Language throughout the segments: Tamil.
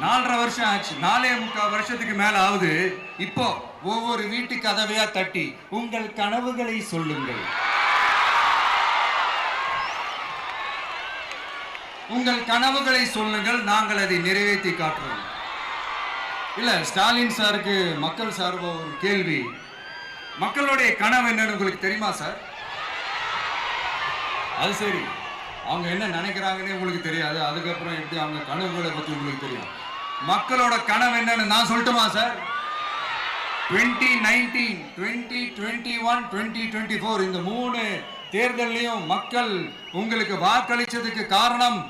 4.5 வருஷம் ஆச்சு, 4.25 வருஷத்துக்கு மேல ஆகுது. இப்போ ஒவ்வொரு வீட்டு கதவையா தட்டி உங்கள் கனவுகளை சொல்லுங்கள், உங்கள் கனவுகளை சொல்லுங்கள், நாங்கள் அதை நிறைவேற்றி காட்டுறோம். இல்ல, ஸ்டாலின் சாருக்கு மக்கள் சார்பா ஒரு கேள்வி. மக்களுடைய கனவு என்னன்னு உங்களுக்கு தெரியுமா சார்? அது சரி, அவங்க என்ன நினைக்கிறாங்கன்னு உங்களுக்கு தெரியாது, அதுக்கப்புறம் எப்படி அவங்க கனவுகளை பத்தி உங்களுக்கு தெரியும். மக்களோட கனவு என்னன்னு நான் சொல்லட்டுமா சார்? 2019, 2021, 2024 இந்த 3 தேர்தலையும் மக்கள் உங்களுக்கு வாக்களிச்சதுக்கு காரணம்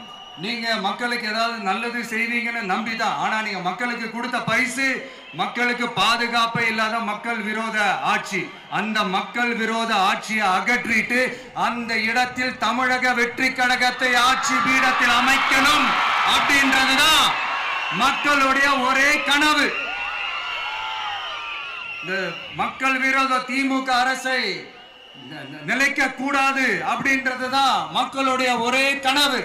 நீங்க மக்களுக்கு ஏதாவது நல்லது செய்வீங்கன்னு நம்பிதான். ஆனா நீங்க மக்களுக்கு கொடுத்த பரிசு மக்களுக்கு பாதுகாப்பே இல்லாத மக்கள் விரோத ஆட்சி. அந்த மக்கள் விரோத ஆட்சியை அகற்றிட்டு அந்த இடத்தில் தமிழக வெற்றி கழகத்தை ஆட்சி பீடத்தில் அமைக்கணும் அப்படின்றதுதான் மக்களுடைய ஒரே கனவு. இந்த மக்கள் விரோத திமுக அரசை நிலைக்க கூடாது அப்படின்றதுதான் மக்களுடைய ஒரே கனவு.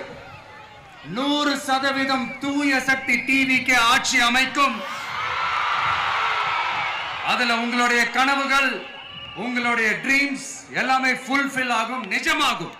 100% தூய சக்தி டிவிக்கு ஆட்சி அமைக்கும். அதுல உங்களுடைய கனவுகள், உங்களுடைய ட்ரீம்ஸ் எல்லாமே ஃபுல்ஃபில் ஆகும், நிஜமாகும்.